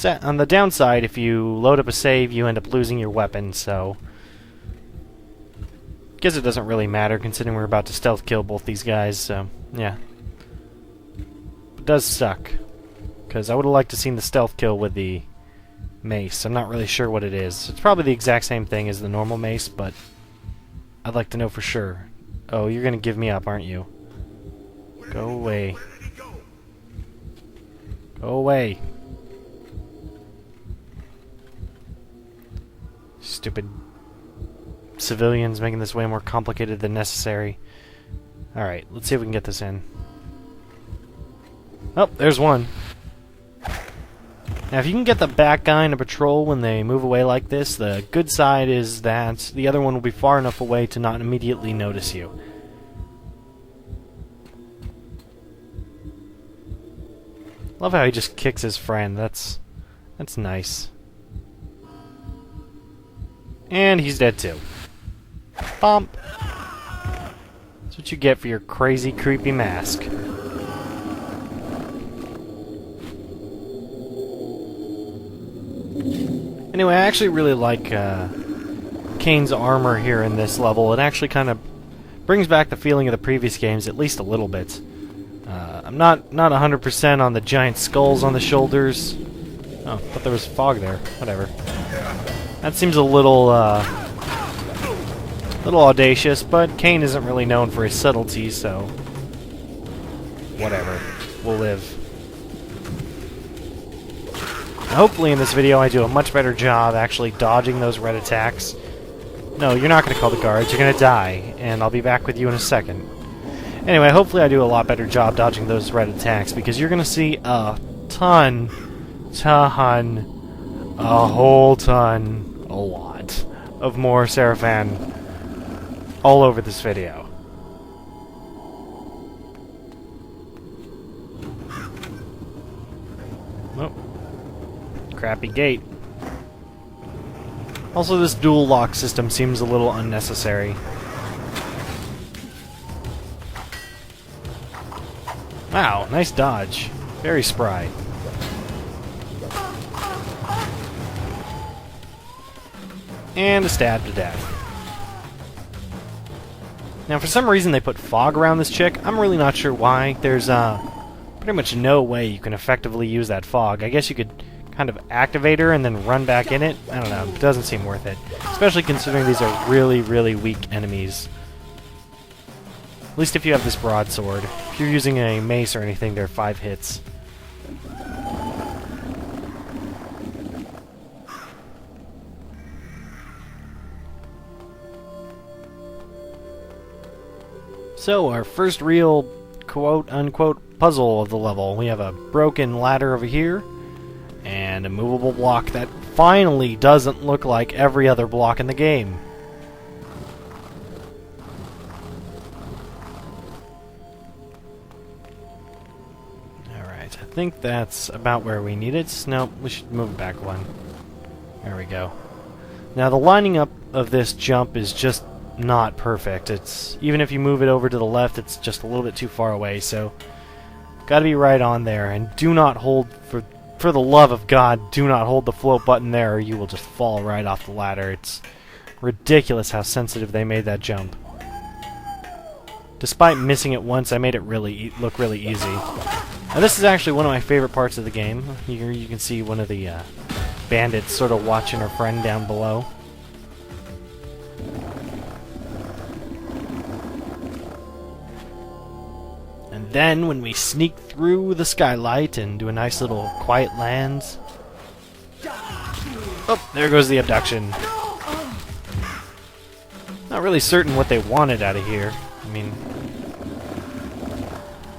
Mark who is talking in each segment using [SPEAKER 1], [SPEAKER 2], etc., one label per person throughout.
[SPEAKER 1] On the downside, if you load up a save, you end up losing your weapon, so... guess it doesn't really matter, considering we're about to stealth kill both these guys, so... yeah. It does suck. Because I would have liked to seen the stealth kill with the mace. I'm not really sure what it is. It's probably the exact same thing as the normal mace, but... I'd like to know for sure. Oh, you're gonna give me up, aren't you? Go away. Go away. Stupid civilians making this way more complicated than necessary. Alright, let's see if we can get this in. Oh, there's one. Now, if you can get the back guy in a patrol when they move away like this, the good side is that the other one will be far enough away to not immediately notice you. Love how he just kicks his friend. That's nice. And he's dead too. Bump. That's what you get for your crazy, creepy mask. Anyway, I actually really like Kane's armor here in this level. It actually kind of brings back the feeling of the previous games, at least a little bit. I'm not 100% on the giant skulls on the shoulders. Oh, thought there was fog there. Whatever. That seems a little audacious, but Kane isn't really known for his subtlety, so whatever. We'll live. Hopefully in this video I do a much better job actually dodging those red attacks. No, you're not going to call the guards. You're going to die, and I'll be back with you in a second. Anyway, hopefully I do a lot better job dodging those red attacks, because you're going to see a whole ton, a lot of more Seraphan all over this video. Oh. Crappy gate. Also, this dual lock system seems a little unnecessary. Wow, nice dodge. Very spry. And a stab to death. Now, for some reason they put fog around this chick. I'm really not sure why. There's pretty much no way you can effectively use that fog. I guess you could kind of activate her and then run back in it. I don't know. It doesn't seem worth it. Especially considering these are really, really weak enemies. At least if you have this broadsword. If you're using a mace or anything, there are 5 hits. So, our first real quote-unquote puzzle of the level. We have a broken ladder over here, and a movable block that finally doesn't look like every other block in the game. Alright, I think that's about where we need it. Nope, we should move it back one. There we go. Now, the lining up of this jump is just not perfect. It's even if you move it over to the left, it's just a little bit too far away, so gotta be right on there. And do not hold, for the love of God, do not hold the float button there or you will just fall right off the ladder. It's ridiculous how sensitive they made that jump. Despite missing it once, I made it look really easy. Now, this is actually one of my favorite parts of the game. Here you can see one of the bandits sort of watching her friend down below. And then, when we sneak through the skylight and do a nice little quiet land... Oh, there goes the abduction. Not really certain what they wanted out of here. I mean...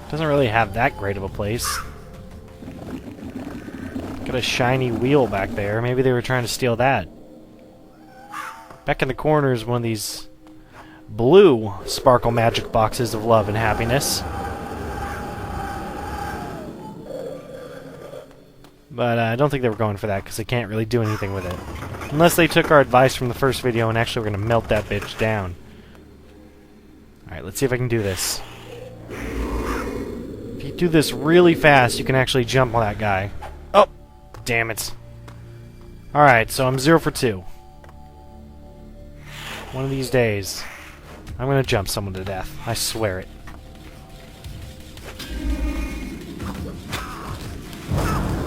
[SPEAKER 1] doesn't really have that great of a place. Got a shiny wheel back there. Maybe they were trying to steal that. Back in the corner is one of these blue sparkle magic boxes of love and happiness. But I don't think they were going for that because they can't really do anything with it. Unless they took our advice from the first video and actually were going to melt that bitch down. Alright, let's see if I can do this. If you do this really fast, you can actually jump on that guy. Oh! damn it. Alright, so I'm 0 for 2. One of these days, I'm gonna jump someone to death. I swear it.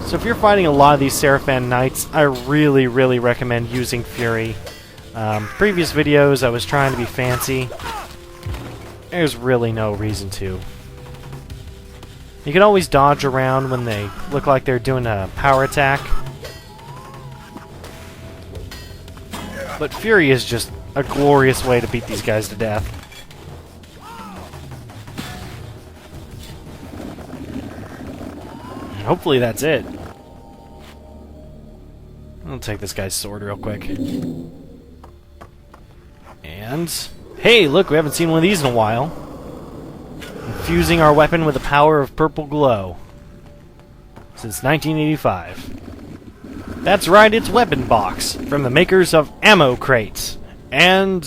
[SPEAKER 1] So if you're fighting a lot of these Seraphan Knights, I really, really recommend using Fury. Previous videos, I was trying to be fancy. There's really no reason to. You can always dodge around when they look like they're doing a power attack. But Fury is just a glorious way to beat these guys to death. And hopefully that's it. I'll take this guy's sword real quick. And... hey, look, we haven't seen one of these in a while. Infusing our weapon with the power of purple glow. Since 1985. That's right, it's Weapon Box, from the makers of Ammo Crates and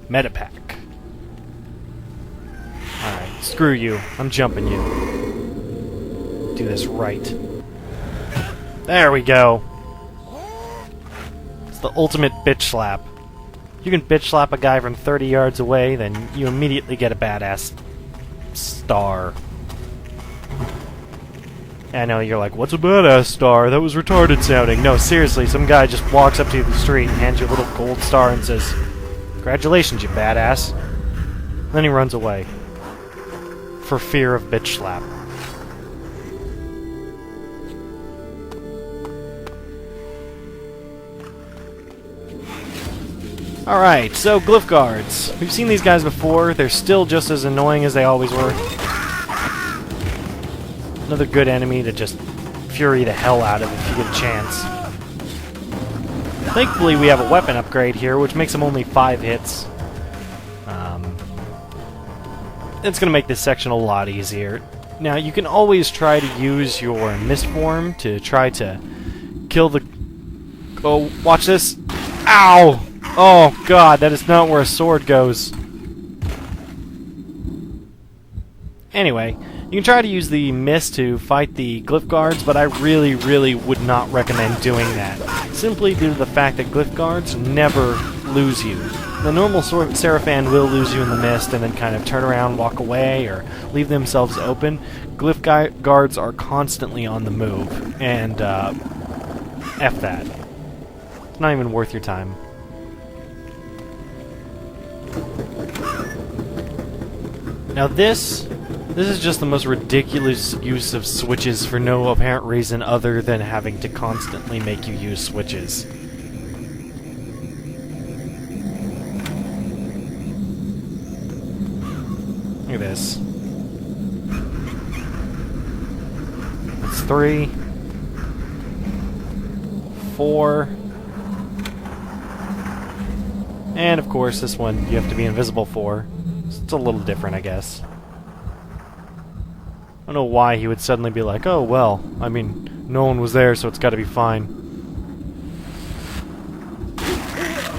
[SPEAKER 1] Metapack. Alright, screw you. I'm jumping you. Do this right. There we go. It's the ultimate bitch slap. You can bitch slap a guy from 30 yards away, then you immediately get a badass star. I know, you're like, what's a badass star? That was retarded sounding. No, seriously, some guy just walks up to you in the street and hands you a little gold star and says, congratulations, you badass. Then he runs away. For fear of bitch slap. Alright, so Glyph Guards. We've seen these guys before. They're still just as annoying as they always were. Another good enemy to just fury the hell out of if you get a chance. Thankfully, we have a weapon upgrade here, which makes them only 5 hits. It's going to make this section a lot easier. Now, you can always try to use your mist form to try to kill the... oh, watch this. Ow! Oh, God, that is not where a sword goes. Anyway, you can try to use the mist to fight the Glyph Guards, but I really, really would not recommend doing that. Simply due to the fact that Glyph Guards never lose you. The normal Seraphan will lose you in the mist and then kind of turn around, walk away, or leave themselves open. Glyph Guards are constantly on the move, and F that. It's not even worth your time. Now this is just the most ridiculous use of switches for no apparent reason other than having to constantly make you use switches. Look at this. That's 3, 4, and of course this one you have to be invisible for. It's a little different, I guess. I don't know why he would suddenly be like, oh, well, I mean, no one was there, so it's gotta be fine.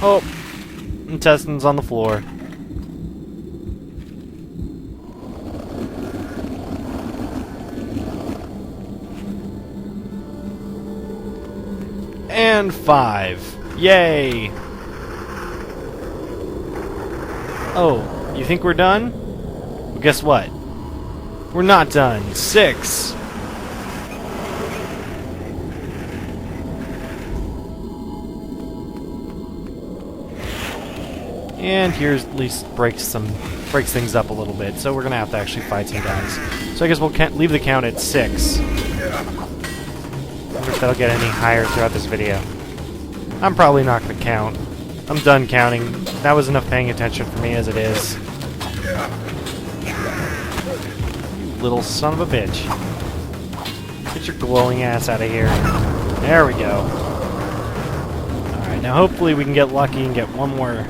[SPEAKER 1] Oh! Intestines on the floor. And 5. Yay! Oh. You think we're done? Well, guess what? We're not done. 6. And here's at least breaks things up a little bit. So we're gonna have to actually fight some guys. So I guess we'll leave the count at 6. I wonder if that'll get any higher throughout this video. I'm probably not gonna count. I'm done counting. That was enough paying attention for me as it is. You little son of a bitch. Get your glowing ass out of here. There we go. Alright, now hopefully we can get lucky and get one more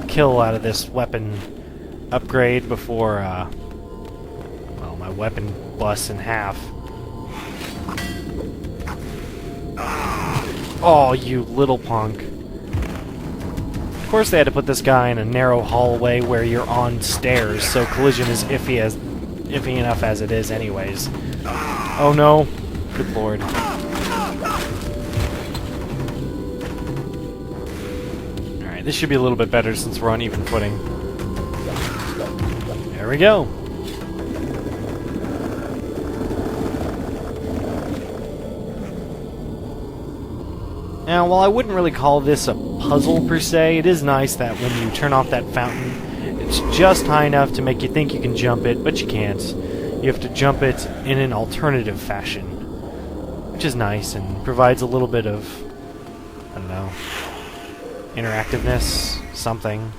[SPEAKER 1] kill out of this weapon upgrade before, well, my weapon busts in half. Oh, you little punk. Of course they had to put this guy in a narrow hallway where you're on stairs, so collision is iffy enough as it is anyways. Oh no. Good lord. Alright, this should be a little bit better since we're on even footing. There we go. Now, while I wouldn't really call this a puzzle per se, it is nice that when you turn off that fountain, it's just high enough to make you think you can jump it, but you can't. You have to jump it in an alternative fashion, which is nice and provides a little bit of, I don't know, interactiveness, something.